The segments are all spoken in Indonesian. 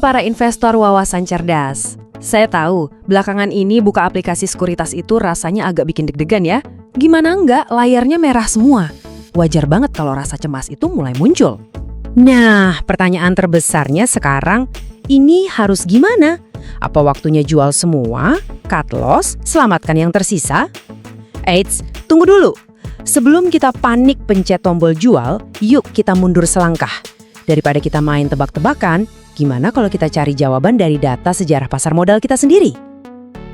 Halo para investor wawasan cerdas. Saya tahu, belakangan ini buka aplikasi sekuritas itu rasanya agak bikin deg-degan ya. Gimana enggak, layarnya merah semua. Wajar banget kalau rasa cemas itu mulai muncul. Nah, pertanyaan terbesarnya sekarang, ini harus gimana? Apa waktunya jual semua, cut loss, selamatkan yang tersisa? Eits, tunggu dulu. Sebelum kita panik pencet tombol jual, yuk kita mundur selangkah. Daripada kita main tebak-tebakan, gimana kalau kita cari jawaban dari data sejarah pasar modal kita sendiri?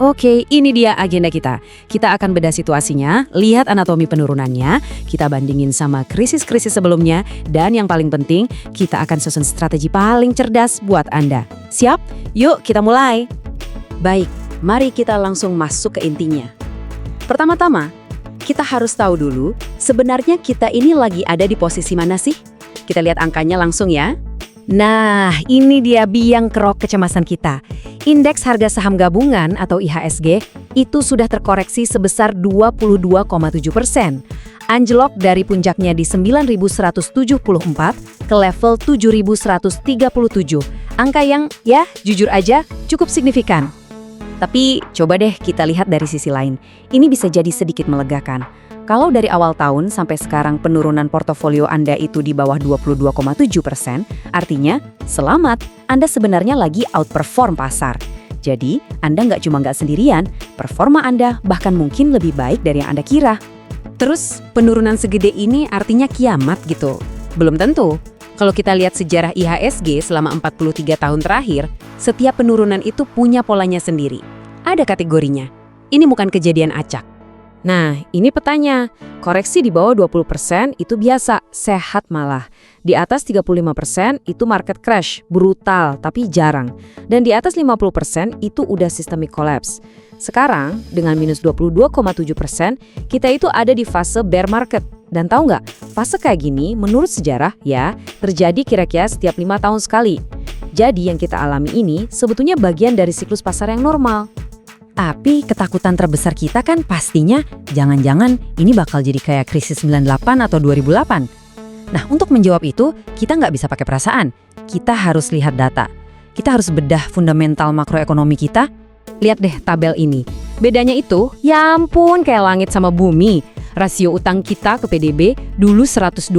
Oke, ini dia agenda kita. Kita akan bedah situasinya, lihat anatomi penurunannya, kita bandingin sama krisis-krisis sebelumnya, dan yang paling penting, kita akan susun strategi paling cerdas buat Anda. Siap? Yuk kita mulai. Baik, mari kita langsung masuk ke intinya. Pertama-tama, kita harus tahu dulu, sebenarnya kita ini lagi ada di posisi mana sih? Kita lihat angkanya langsung ya. Nah, ini dia biang kerok kecemasan kita. Indeks harga saham gabungan atau IHSG itu sudah terkoreksi sebesar 22,7%. Anjlok dari puncaknya di 9.174 ke level 7.137. Angka yang, ya jujur aja, cukup signifikan. Tapi coba deh kita lihat dari sisi lain. Ini bisa jadi sedikit melegakan. Kalau dari awal tahun sampai sekarang penurunan portofolio Anda itu di bawah 22,7%, artinya selamat, Anda sebenarnya lagi outperform pasar. Jadi, Anda nggak cuma nggak sendirian, performa Anda bahkan mungkin lebih baik dari yang Anda kira. Terus, penurunan segede ini artinya kiamat gitu? Belum tentu. Kalau kita lihat sejarah IHSG selama 43 tahun terakhir, setiap penurunan itu punya polanya sendiri. Ada kategorinya. Ini bukan kejadian acak. Nah, ini petanya. Koreksi di bawah 20% itu biasa, sehat malah. Di atas 35% itu market crash, brutal tapi jarang. Dan di atas 50% itu udah systemic collapse. Sekarang, dengan minus 22,7%, kita itu ada di fase bear market. Dan tahu nggak, fase kayak gini menurut sejarah ya, terjadi kira-kira setiap 5 tahun sekali. Jadi yang kita alami ini sebetulnya bagian dari siklus pasar yang normal. Tapi ketakutan terbesar kita kan pastinya jangan-jangan ini bakal jadi kayak krisis 98 atau 2008. Nah, untuk menjawab itu, kita nggak bisa pakai perasaan. Kita harus lihat data. Kita harus bedah fundamental makroekonomi kita. Lihat deh tabel ini. Bedanya itu, ya ampun kayak langit sama bumi. Rasio utang kita ke PDB dulu 120%,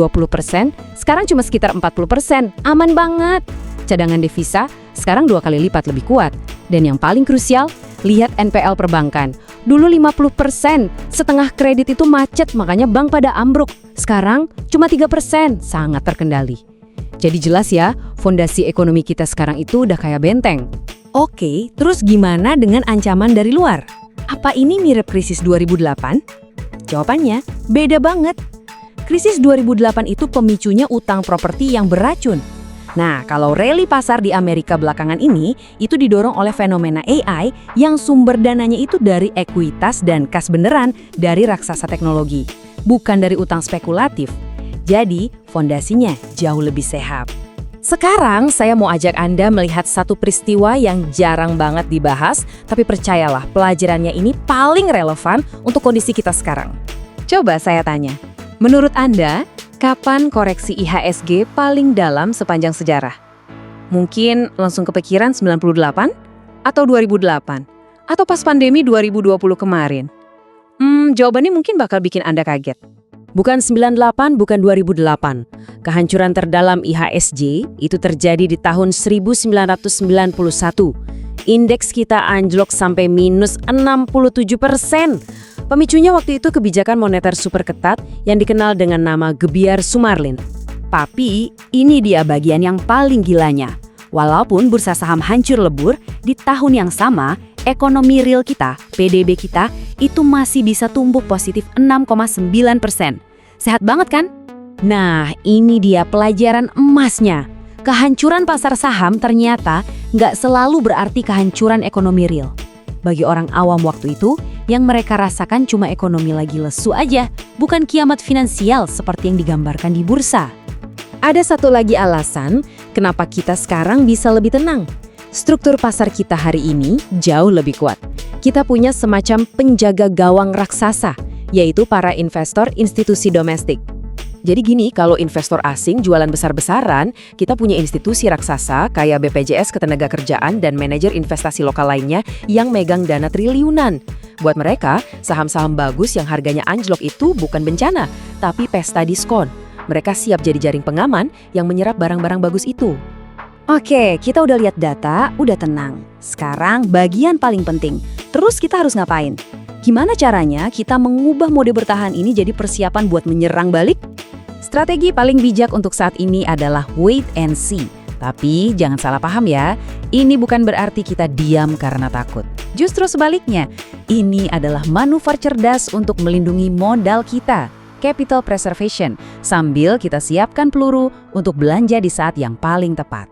sekarang cuma sekitar 40%. Aman banget. Cadangan devisa sekarang 2 kali lipat lebih kuat. Dan yang paling krusial, lihat NPL perbankan. Dulu 50%, setengah kredit itu macet makanya bank pada ambruk. Sekarang cuma 3%, sangat terkendali. Jadi jelas ya, fondasi ekonomi kita sekarang itu udah kayak benteng. Oke, terus gimana dengan ancaman dari luar? Apa ini mirip krisis 2008? Jawabannya, beda banget. Krisis 2008 itu pemicunya utang properti yang beracun. Nah, kalau rally pasar di Amerika belakangan ini, itu didorong oleh fenomena AI yang sumber dananya itu dari ekuitas dan kas beneran dari raksasa teknologi, bukan dari utang spekulatif. Jadi, fondasinya jauh lebih sehat. Sekarang, saya mau ajak Anda melihat satu peristiwa yang jarang banget dibahas, tapi percayalah, pelajarannya ini paling relevan untuk kondisi kita sekarang. Coba saya tanya, menurut Anda, kapan koreksi IHSG paling dalam sepanjang sejarah? Mungkin langsung kepikiran 98? Atau 2008? Atau pas pandemi 2020 kemarin? Jawabannya mungkin bakal bikin Anda kaget. Bukan 98, bukan 2008. Kehancuran terdalam IHSG itu terjadi di tahun 1991. Indeks kita anjlok sampai minus 67%. Pemicunya waktu itu kebijakan moneter super ketat yang dikenal dengan nama Gebiar Sumarlin. Tapi ini dia bagian yang paling gilanya. Walaupun bursa saham hancur lebur, di tahun yang sama, ekonomi real kita, PDB kita, itu masih bisa tumbuh positif 6,9%. Sehat banget kan? Nah, ini dia pelajaran emasnya. Kehancuran pasar saham ternyata nggak selalu berarti kehancuran ekonomi real. Bagi orang awam waktu itu, yang mereka rasakan cuma ekonomi lagi lesu aja, bukan kiamat finansial seperti yang digambarkan di bursa. Ada satu lagi alasan kenapa kita sekarang bisa lebih tenang. Struktur pasar kita hari ini jauh lebih kuat. Kita punya semacam penjaga gawang raksasa, yaitu para investor institusi domestik. Jadi gini, kalau investor asing jualan besar-besaran, kita punya institusi raksasa kayak BPJS Ketenagakerjaan dan manajer investasi lokal lainnya yang megang dana triliunan. Buat mereka, saham-saham bagus yang harganya anjlok itu bukan bencana, tapi pesta diskon. Mereka siap jadi jaring pengaman yang menyerap barang-barang bagus itu. Oke, kita udah lihat data, udah tenang. Sekarang bagian paling penting. Terus kita harus ngapain? Gimana caranya kita mengubah mode bertahan ini jadi persiapan buat menyerang balik? Strategi paling bijak untuk saat ini adalah wait and see. Tapi jangan salah paham ya, ini bukan berarti kita diam karena takut. Justru sebaliknya, ini adalah manuver cerdas untuk melindungi modal kita, capital preservation, sambil kita siapkan peluru untuk belanja di saat yang paling tepat.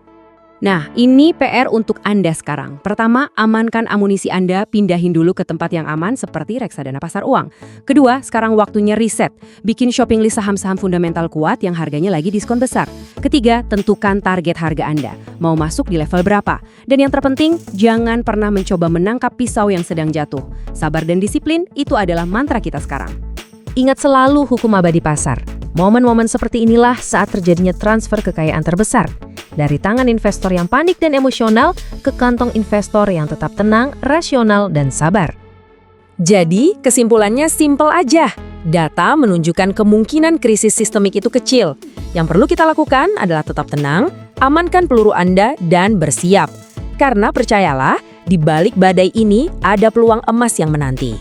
Nah, ini PR untuk Anda sekarang. Pertama, amankan amunisi Anda, pindahin dulu ke tempat yang aman seperti reksadana pasar uang. Kedua, sekarang waktunya riset. Bikin shopping list saham-saham fundamental kuat yang harganya lagi diskon besar. Ketiga, tentukan target harga Anda. Mau masuk di level berapa? Dan yang terpenting, jangan pernah mencoba menangkap pisau yang sedang jatuh. Sabar dan disiplin, itu adalah mantra kita sekarang. Ingat selalu hukum abadi pasar. Momen-momen seperti inilah saat terjadinya transfer kekayaan terbesar. Dari tangan investor yang panik dan emosional ke kantong investor yang tetap tenang, rasional, dan sabar. Jadi, kesimpulannya simpel aja. Data menunjukkan kemungkinan krisis sistemik itu kecil. Yang perlu kita lakukan adalah tetap tenang, amankan peluru Anda, dan bersiap. Karena percayalah, di balik badai ini ada peluang emas yang menanti.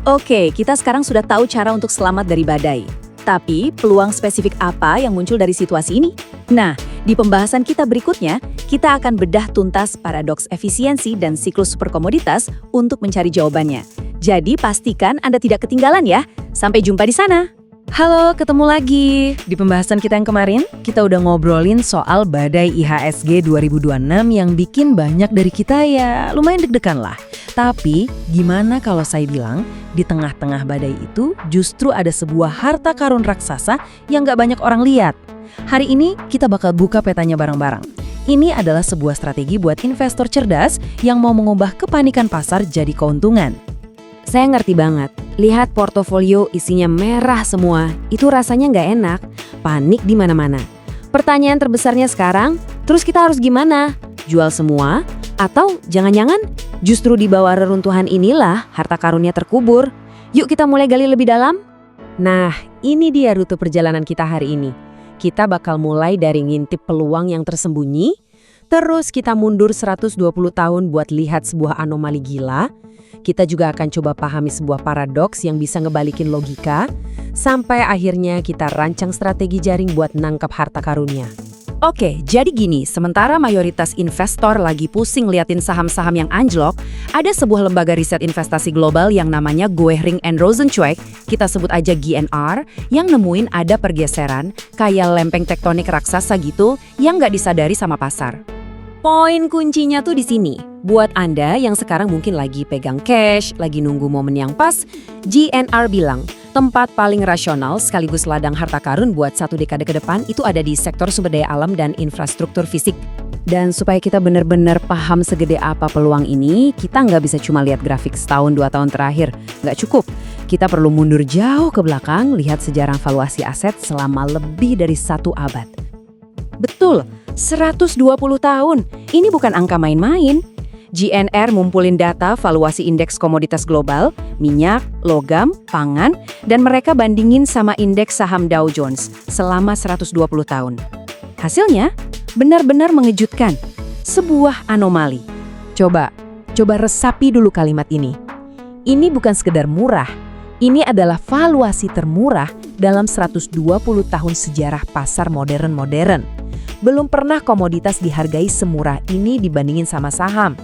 Oke, kita sekarang sudah tahu cara untuk selamat dari badai. Tapi, peluang spesifik apa yang muncul dari situasi ini? Nah, di pembahasan kita berikutnya, kita akan bedah tuntas paradoks efisiensi dan siklus superkomoditas untuk mencari jawabannya. Jadi, pastikan Anda tidak ketinggalan ya. Sampai jumpa di sana. Halo, ketemu lagi. Di pembahasan kita yang kemarin, kita udah ngobrolin soal badai IHSG 2026 yang bikin banyak dari kita ya lumayan deg-degan lah. Tapi, gimana kalau saya bilang, di tengah-tengah badai itu justru ada sebuah harta karun raksasa yang gak banyak orang lihat. Hari ini kita bakal buka petanya bareng-bareng. Ini adalah sebuah strategi buat investor cerdas yang mau mengubah kepanikan pasar jadi keuntungan. Saya ngerti banget, lihat portofolio isinya merah semua, itu rasanya nggak enak, panik di mana-mana. Pertanyaan terbesarnya sekarang, terus kita harus gimana? Jual semua? Atau jangan-jangan justru di bawah reruntuhan inilah harta karunnya terkubur? Yuk kita mulai gali lebih dalam? Nah, ini dia rute perjalanan kita hari ini. Kita bakal mulai dari ngintip peluang yang tersembunyi, terus kita mundur 120 tahun buat lihat sebuah anomali gila. Kita juga akan coba pahami sebuah paradoks yang bisa ngebalikin logika, sampai akhirnya kita rancang strategi jaring buat nangkap harta karunnya. Oke, jadi gini, sementara mayoritas investor lagi pusing liatin saham-saham yang anjlok, ada sebuah lembaga riset investasi global yang namanya Goehring and Rosenzweig, kita sebut aja GNR, yang nemuin ada pergeseran kayak lempeng tektonik raksasa gitu yang nggak disadari sama pasar. Poin kuncinya tuh di sini. Buat Anda yang sekarang mungkin lagi pegang cash, lagi nunggu momen yang pas, GNR bilang, tempat paling rasional sekaligus ladang harta karun buat 1 dekade ke depan itu ada di sektor sumber daya alam dan infrastruktur fisik. Dan supaya kita benar-benar paham segede apa peluang ini, kita nggak bisa cuma lihat grafik setahun 2 tahun terakhir. Nggak cukup. Kita perlu mundur jauh ke belakang, lihat sejarah valuasi aset selama lebih dari 1 abad. Betul, 120 tahun. Ini bukan angka main-main. GNR ngumpulin data valuasi indeks komoditas global, minyak, logam, pangan, dan mereka bandingin sama indeks saham Dow Jones selama 120 tahun. Hasilnya benar-benar mengejutkan. Sebuah anomali. Coba resapi dulu kalimat ini. Ini bukan sekedar murah. Ini adalah valuasi termurah dalam 120 tahun sejarah pasar modern. Belum pernah komoditas dihargai semurah ini dibandingin sama saham.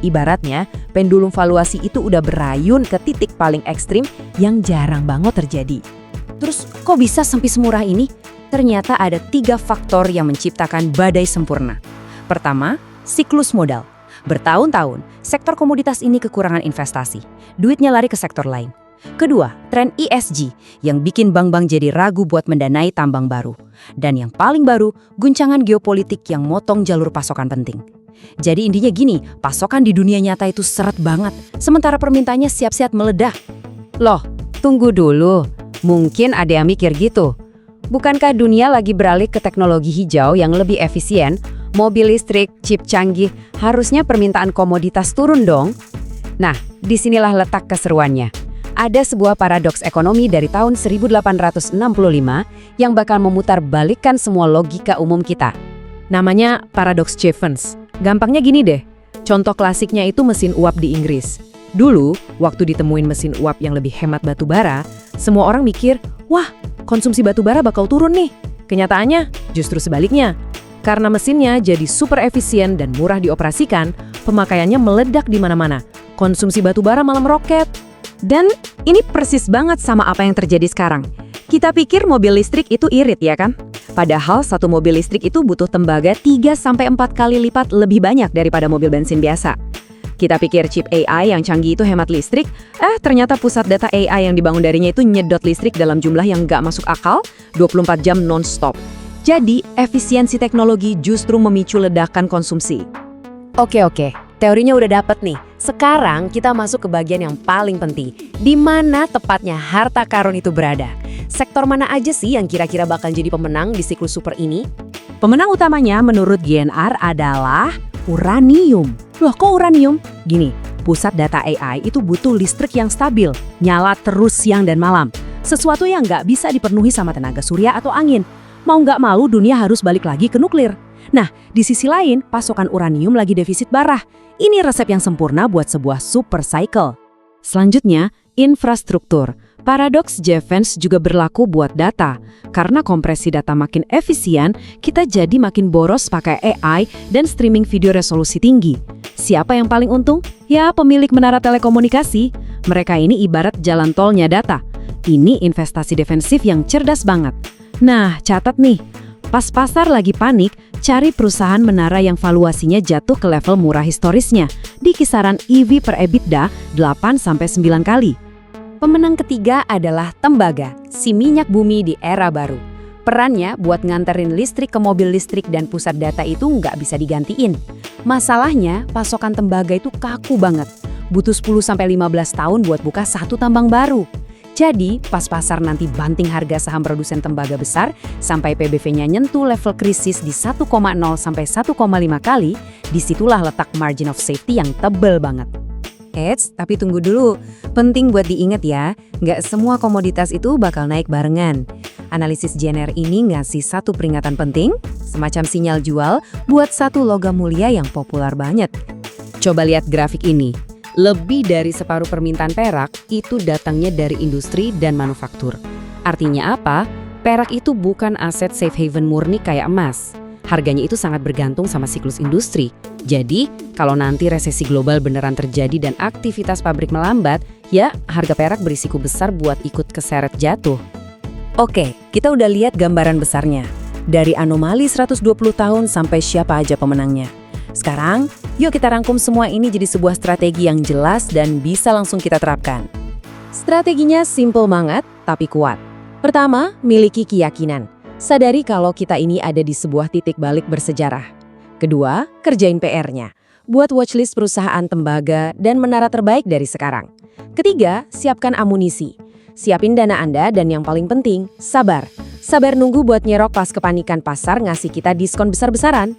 Ibaratnya, pendulum valuasi itu udah berayun ke titik paling ekstrim yang jarang banget terjadi. Terus kok bisa sampai semurah ini? Ternyata ada 3 faktor yang menciptakan badai sempurna. Pertama, siklus modal. Bertahun-tahun, sektor komoditas ini kekurangan investasi. Duitnya lari ke sektor lain. Kedua, tren ESG yang bikin bank-bank jadi ragu buat mendanai tambang baru. Dan yang paling baru, guncangan geopolitik yang motong jalur pasokan penting. Jadi intinya gini, pasokan di dunia nyata itu seret banget, sementara permintaannya siap-siap meledak. Loh, tunggu dulu. Mungkin ada yang mikir gitu. Bukankah dunia lagi beralih ke teknologi hijau yang lebih efisien? Mobil listrik, chip canggih, harusnya permintaan komoditas turun dong. Nah, disinilah letak keseruannya. Ada sebuah paradoks ekonomi dari tahun 1865 yang bakal memutar balikkan semua logika umum kita. Namanya paradoks Jevons. Gampangnya gini deh, contoh klasiknya itu mesin uap di Inggris. Dulu, waktu ditemuin mesin uap yang lebih hemat batu bara, semua orang mikir, wah, konsumsi batu bara bakal turun nih. Kenyataannya, justru sebaliknya. Karena mesinnya jadi super efisien dan murah dioperasikan, pemakaiannya meledak di mana-mana. Konsumsi batu bara malah meroket. Dan ini persis banget sama apa yang terjadi sekarang. Kita pikir mobil listrik itu irit ya kan? Padahal satu mobil listrik itu butuh tembaga 3-4 kali lipat lebih banyak daripada mobil bensin biasa. Kita pikir chip AI yang canggih itu hemat listrik, ternyata pusat data AI yang dibangun darinya itu nyedot listrik dalam jumlah yang nggak masuk akal, 24 jam non-stop. Jadi, efisiensi teknologi justru memicu ledakan konsumsi. Oke, teorinya udah dapet nih. Sekarang kita masuk ke bagian yang paling penting. Di mana tepatnya harta karun itu berada? Sektor mana aja sih yang kira-kira bakal jadi pemenang di siklus super ini? Pemenang utamanya menurut GNR adalah uranium. Loh, kok uranium? Gini, pusat data AI itu butuh listrik yang stabil, nyala terus siang dan malam. Sesuatu yang nggak bisa dipenuhi sama tenaga surya atau angin. Mau nggak mau dunia harus balik lagi ke nuklir. Nah, di sisi lain, pasokan uranium lagi defisit parah. Ini resep yang sempurna buat sebuah super cycle. Selanjutnya, infrastruktur. Paradoks Jevons juga berlaku buat data. Karena kompresi data makin efisien, kita jadi makin boros pakai AI dan streaming video resolusi tinggi. Siapa yang paling untung? Ya, pemilik menara telekomunikasi. Mereka ini ibarat jalan tolnya data. Ini investasi defensif yang cerdas banget. Nah, catat nih. Pas pasar lagi panik, cari perusahaan menara yang valuasinya jatuh ke level murah historisnya, di kisaran EV per EBITDA 8-9 kali. Pemenang ketiga adalah tembaga, si minyak bumi di era baru. Perannya buat nganterin listrik ke mobil listrik dan pusat data itu nggak bisa digantiin. Masalahnya, pasokan tembaga itu kaku banget. Butuh 10-15 tahun buat buka satu tambang baru. Jadi, pas pasar nanti banting harga saham produsen tembaga besar, sampai PBV-nya nyentuh level krisis di 1,0-1,5 kali, disitulah letak margin of safety yang tebel banget. Tapi tunggu dulu. Penting buat diingat ya, nggak semua komoditas itu bakal naik barengan. Analisis GNR ini ngasih satu peringatan penting, semacam sinyal jual buat satu logam mulia yang populer banget. Coba lihat grafik ini. Lebih dari separuh permintaan perak itu datangnya dari industri dan manufaktur. Artinya apa? Perak itu bukan aset safe haven murni kayak emas. Harganya itu sangat bergantung sama siklus industri. Jadi, kalau nanti resesi global beneran terjadi dan aktivitas pabrik melambat, ya harga perak berisiko besar buat ikut keseret jatuh. Oke, kita udah lihat gambaran besarnya. Dari anomali 120 tahun sampai siapa aja pemenangnya. Sekarang, yuk kita rangkum semua ini jadi sebuah strategi yang jelas dan bisa langsung kita terapkan. Strateginya simple banget, tapi kuat. Pertama, miliki keyakinan. Sadari kalau kita ini ada di sebuah titik balik bersejarah. Kedua, kerjain PR-nya. Buat watchlist perusahaan tembaga dan menara terbaik dari sekarang. Ketiga, siapkan amunisi. Siapin dana Anda dan yang paling penting, sabar. Sabar nunggu buat nyerok pas kepanikan pasar ngasih kita diskon besar-besaran.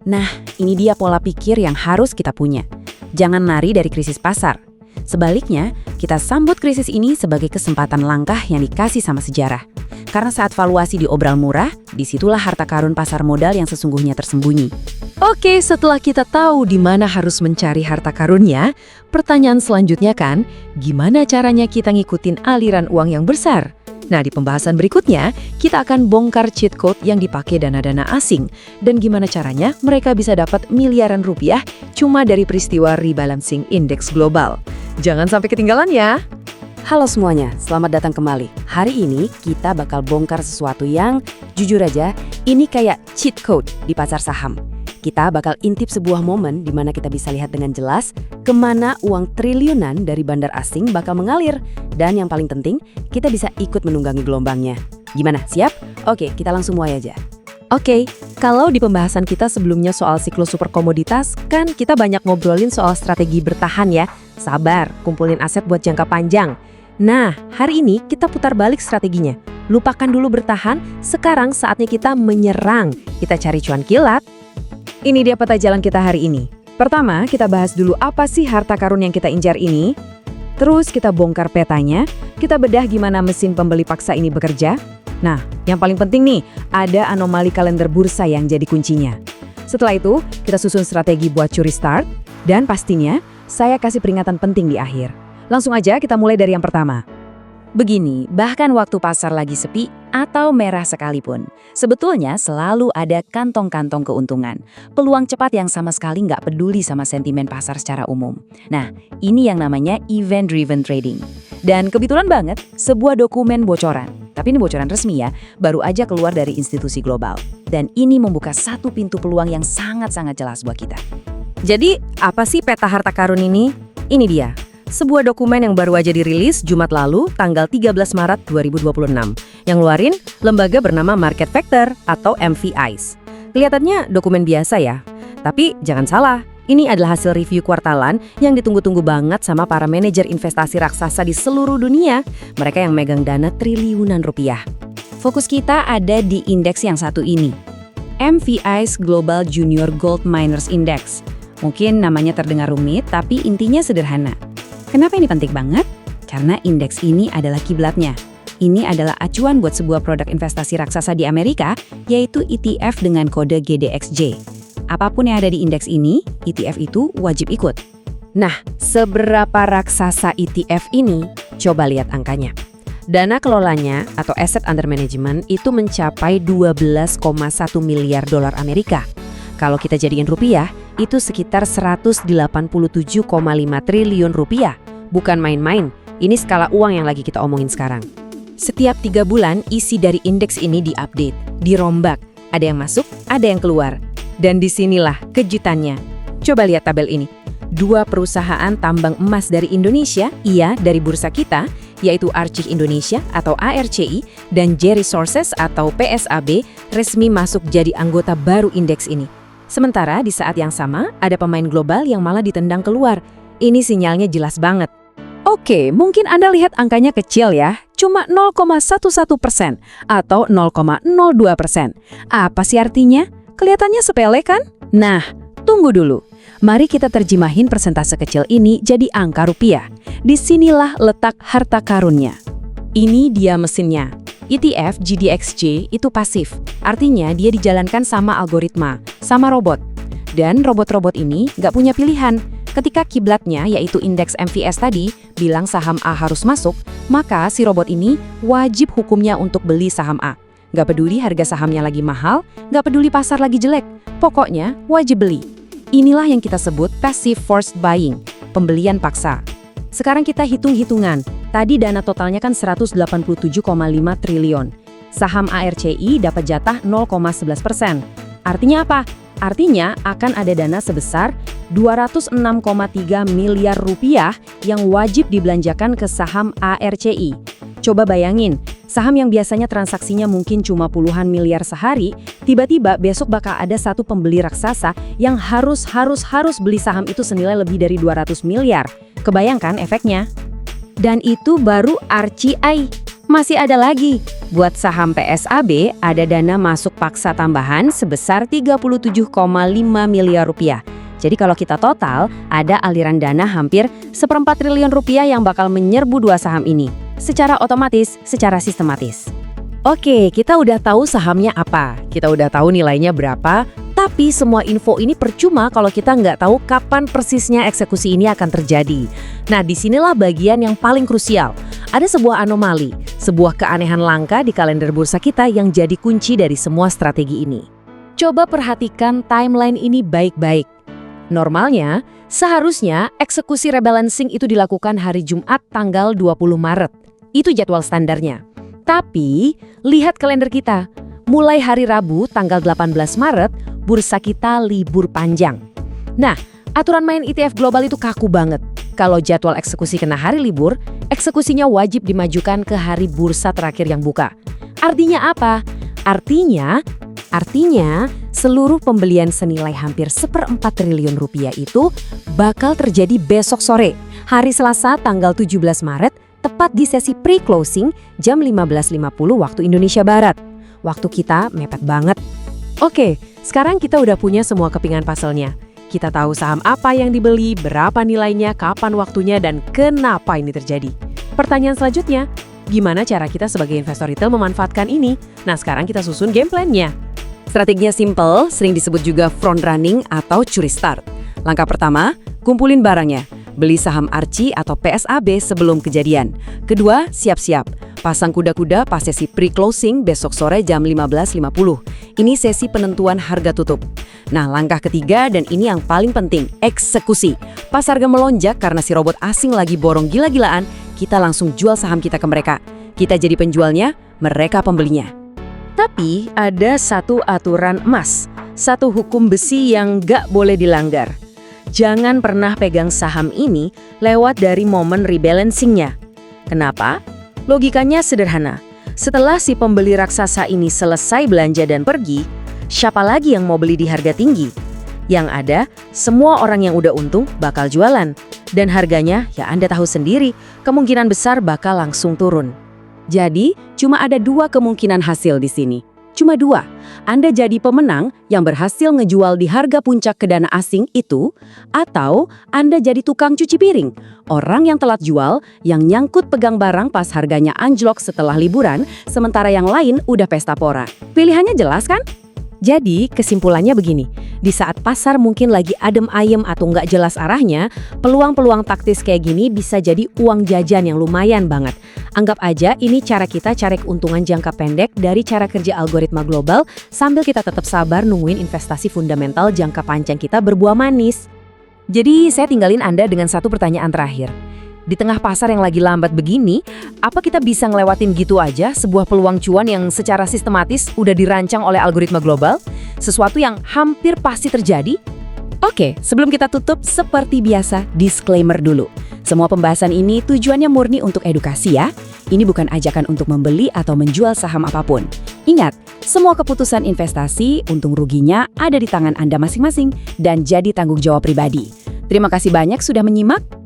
Nah, ini dia pola pikir yang harus kita punya. Jangan lari dari krisis pasar. Sebaliknya, kita sambut krisis ini sebagai kesempatan langkah yang dikasih sama sejarah. Karena saat valuasi diobral murah, disitulah harta karun pasar modal yang sesungguhnya tersembunyi. Oke, setelah kita tahu di mana harus mencari harta karunnya, pertanyaan selanjutnya kan, gimana caranya kita ngikutin aliran uang yang besar? Nah, di pembahasan berikutnya, kita akan bongkar cheat code yang dipakai dana-dana asing dan gimana caranya mereka bisa dapat miliaran rupiah cuma dari peristiwa rebalancing indeks global. Jangan sampai ketinggalan ya! Halo semuanya, selamat datang kembali. Hari ini kita bakal bongkar sesuatu yang, jujur aja, ini kayak cheat code di pasar saham. Kita bakal intip sebuah momen di mana kita bisa lihat dengan jelas kemana uang triliunan dari bandar asing bakal mengalir. Dan yang paling penting, kita bisa ikut menunggangi gelombangnya. Gimana, siap? Oke, kita langsung mulai aja. Oke, kalau di pembahasan kita sebelumnya soal siklus super komoditas, kan kita banyak ngobrolin soal strategi bertahan ya. Sabar, kumpulin aset buat jangka panjang. Nah, hari ini kita putar balik strateginya. Lupakan dulu bertahan, sekarang saatnya kita menyerang. Kita cari cuan kilat. Ini dia peta jalan kita hari ini. Pertama, kita bahas dulu apa sih harta karun yang kita incar ini. Terus kita bongkar petanya, kita bedah gimana mesin pembeli paksa ini bekerja. Nah, yang paling penting nih, ada anomali kalender bursa yang jadi kuncinya. Setelah itu, kita susun strategi buat curi start, dan pastinya, saya kasih peringatan penting di akhir. Langsung aja kita mulai dari yang pertama. Begini, bahkan waktu pasar lagi sepi atau merah sekalipun, sebetulnya selalu ada kantong-kantong keuntungan. Peluang cepat yang sama sekali nggak peduli sama sentimen pasar secara umum. Nah, ini yang namanya event-driven trading. Dan kebetulan banget, sebuah dokumen bocoran. Tapi ini bocoran resmi ya, baru aja keluar dari institusi global. Dan ini membuka satu pintu peluang yang sangat-sangat jelas buat kita. Jadi, apa sih peta harta karun ini? Ini dia. Sebuah dokumen yang baru aja dirilis Jumat lalu, tanggal 13 Maret 2026. Yang ngeluarin lembaga bernama Market Factor atau MVIs. Kelihatannya dokumen biasa ya. Tapi jangan salah, ini adalah hasil review kuartalan yang ditunggu-tunggu banget sama para manajer investasi raksasa di seluruh dunia. Mereka yang megang dana triliunan rupiah. Fokus kita ada di indeks yang satu ini. MVIs Global Junior Gold Miners Index. Mungkin namanya terdengar rumit, tapi intinya sederhana. Kenapa ini penting banget? Karena indeks ini adalah kiblatnya. Ini adalah acuan buat sebuah produk investasi raksasa di Amerika, yaitu ETF dengan kode GDXJ. Apapun yang ada di indeks ini, ETF itu wajib ikut. Nah, seberapa raksasa ETF ini? Coba lihat angkanya. Dana kelolanya atau asset under management itu mencapai 12,1 miliar dolar Amerika. Kalau kita jadiin rupiah, itu sekitar 187,5 triliun rupiah. Bukan main-main, ini skala uang yang lagi kita omongin sekarang. Setiap 3 bulan, isi dari indeks ini diupdate, dirombak. Ada yang masuk, ada yang keluar. Dan disinilah kejutannya. Coba lihat tabel ini. 2 perusahaan tambang emas dari Indonesia, dari bursa kita, yaitu Arcih Indonesia atau ARCI, dan J Resources atau PSAB, resmi masuk jadi anggota baru indeks ini. Sementara di saat yang sama, ada pemain global yang malah ditendang keluar. Ini sinyalnya jelas banget. Oke, mungkin Anda lihat angkanya kecil ya, cuma 0,11% atau 0,02%. Apa sih artinya? Kelihatannya sepele kan? Nah, tunggu dulu. Mari kita terjemahin persentase kecil ini jadi angka rupiah. Disinilah letak harta karunnya. Ini dia mesinnya. ETF GDXJ itu pasif, artinya dia dijalankan sama algoritma, sama robot. Dan robot-robot ini nggak punya pilihan. Ketika kiblatnya, yaitu indeks MVS tadi, bilang saham A harus masuk, maka si robot ini wajib hukumnya untuk beli saham A. Nggak peduli harga sahamnya lagi mahal, nggak peduli pasar lagi jelek, pokoknya wajib beli. Inilah yang kita sebut passive forced buying, pembelian paksa. Sekarang kita hitung-hitungan. Tadi dana totalnya kan 187,5 triliun. Saham ARCI dapat jatah 0,11%. Artinya apa? Artinya akan ada dana sebesar 206,3 miliar rupiah yang wajib dibelanjakan ke saham ARCI. Coba bayangin, saham yang biasanya transaksinya mungkin cuma puluhan miliar sehari, tiba-tiba besok bakal ada satu pembeli raksasa yang harus beli saham itu senilai lebih dari 200 miliar. Kebayangkan efeknya? Dan itu baru RCI. Masih ada lagi. Buat saham PSAB, ada dana masuk paksa tambahan sebesar 37,5 miliar rupiah. Jadi kalau kita total, ada aliran dana hampir 1/4 triliun rupiah yang bakal menyerbu 2 saham ini. Secara otomatis, secara sistematis. Oke, kita udah tahu sahamnya apa. Kita udah tahu nilainya berapa. Tapi semua info ini percuma kalau kita nggak tahu kapan persisnya eksekusi ini akan terjadi. Nah, disinilah bagian yang paling krusial. Ada sebuah anomali, sebuah keanehan langka di kalender bursa kita yang jadi kunci dari semua strategi ini. Coba perhatikan timeline ini baik-baik. Normalnya, seharusnya eksekusi rebalancing itu dilakukan hari Jumat tanggal 20 Maret. Itu jadwal standarnya. Tapi, lihat kalender kita. Mulai hari Rabu tanggal 18 Maret, bursa kita libur panjang. Nah, aturan main ETF global itu kaku banget. Kalau jadwal eksekusi kena hari libur, eksekusinya wajib dimajukan ke hari bursa terakhir yang buka. Artinya apa? Artinya seluruh pembelian senilai hampir 1/4 triliun rupiah itu bakal terjadi besok sore, hari Selasa tanggal 17 Maret, tepat di sesi pre-closing jam 15.50 waktu Indonesia Barat. Waktu kita mepet banget. Oke, sekarang kita udah punya semua kepingan puzzle-nya. Kita tahu saham apa yang dibeli, berapa nilainya, kapan waktunya, dan kenapa ini terjadi. Pertanyaan selanjutnya, gimana cara kita sebagai investor retail memanfaatkan ini? Nah, sekarang kita susun game plan-nya. Strateginya simple, sering disebut juga front running atau curi start. Langkah pertama, kumpulin barangnya. Beli saham Archie atau PSAB sebelum kejadian. Kedua, siap-siap. Pasang kuda-kuda pas sesi pre-closing besok sore jam 15.50. Ini sesi penentuan harga tutup. Nah, langkah ketiga dan ini yang paling penting, eksekusi. Pas harga melonjak karena si robot asing lagi borong gila-gilaan, kita langsung jual saham kita ke mereka. Kita jadi penjualnya, mereka pembelinya. Tapi ada satu aturan emas, satu hukum besi yang gak boleh dilanggar. Jangan pernah pegang saham ini lewat dari momen rebalancing-nya. Kenapa? Logikanya sederhana. Setelah si pembeli raksasa ini selesai belanja dan pergi, siapa lagi yang mau beli di harga tinggi? Yang ada, semua orang yang udah untung bakal jualan. Dan harganya, ya Anda tahu sendiri, kemungkinan besar bakal langsung turun. Jadi, cuma ada dua kemungkinan hasil di sini. Cuma dua. Anda jadi pemenang yang berhasil ngejual di harga puncak ke dana asing itu, atau Anda jadi tukang cuci piring. Orang yang telat jual, yang nyangkut pegang barang pas harganya anjlok setelah liburan, sementara yang lain udah pesta pora. Pilihannya jelas kan? Jadi, kesimpulannya begini. Di saat pasar mungkin lagi adem ayem atau nggak jelas arahnya, peluang-peluang taktis kayak gini bisa jadi uang jajan yang lumayan banget. Anggap aja ini cara kita cari keuntungan jangka pendek dari cara kerja algoritma global sambil kita tetap sabar nungguin investasi fundamental jangka panjang kita berbuah manis. Jadi, saya tinggalin Anda dengan satu pertanyaan terakhir. Di tengah pasar yang lagi lambat begini, apa kita bisa ngelewatin gitu aja sebuah peluang cuan yang secara sistematis udah dirancang oleh algoritma global? Sesuatu yang hampir pasti terjadi? Oke, sebelum kita tutup, seperti biasa, disclaimer dulu. Semua pembahasan ini tujuannya murni untuk edukasi ya. Ini bukan ajakan untuk membeli atau menjual saham apapun. Ingat, semua keputusan investasi, untung ruginya ada di tangan Anda masing-masing dan jadi tanggung jawab pribadi. Terima kasih banyak sudah menyimak.